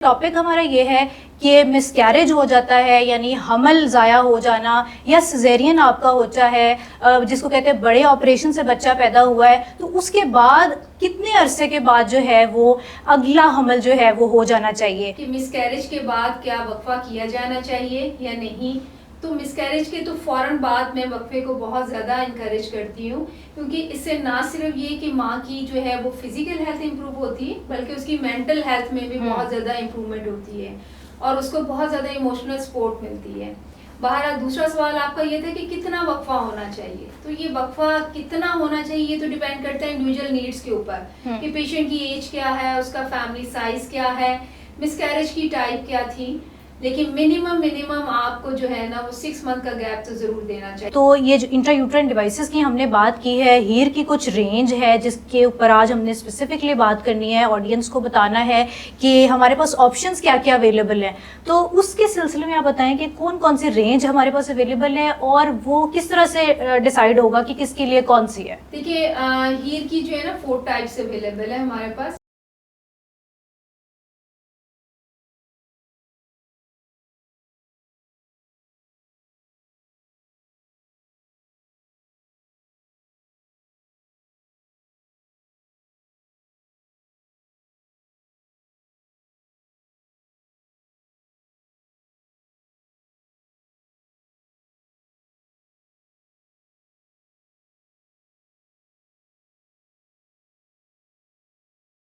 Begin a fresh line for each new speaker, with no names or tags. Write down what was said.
Topic हमारा ये है कि मिसकैरेज हो जाता है, यानी हमल ज़ाया हो जाना, या सिजेरियन आपका होता है जिसको कहते हैं बड़े ऑपरेशन से बच्चा पैदा हुआ है, तो उसके बाद कितने अरसे के बाद जो है वो अगला हमल जो है वो हो जाना चाहिए।
कि मिसकैरेज के बाद क्या वक्फा किया जाना चाहिए या नहीं। तो मिसकैरेज के तो फ़ौरन बाद मैं वक्फे को बहुत ज़्यादा इंकरेज करती हूँ, क्योंकि इससे ना सिर्फ ये कि माँ की जो है वो फिजिकल हेल्थ इंप्रूव होती है, बल्कि उसकी मेंटल हेल्थ में भी बहुत ज़्यादा इम्प्रूवमेंट होती है और उसको बहुत ज़्यादा इमोशनल सपोर्ट मिलती है। बहरहाल दूसरा सवाल आपका ये था कि कितना वक्फा होना चाहिए। तो ये वक्फा कितना होना चाहिए ये तो डिपेंड करता है इंडिविजुअल नीड्स के ऊपर कि पेशेंट की एज क्या है, उसका फैमिली साइज क्या है, मिसकैरेज की टाइप क्या थी। लेकिन मिनिमम आपको जो है ना वो 6 मंथ का गैप तो जरूर देना चाहिए।
तो ये जो इंट्रायूट्राइन डिवाइसेस की हमने बात की है, हीर की कुछ रेंज है जिसके ऊपर आज हमने स्पेसिफिकली बात करनी है, ऑडियंस को बताना है कि हमारे पास ऑप्शंस क्या क्या अवेलेबल हैं। तो उसके सिलसिले में आप बताएं कि कौन कौन सी रेंज हमारे पास अवेलेबल है और वो किस तरह से डिसाइड होगा कि किसके लिए कौन सी है।
देखिए हीर की जो है ना 4 टाइप्स अवेलेबल है हमारे पास।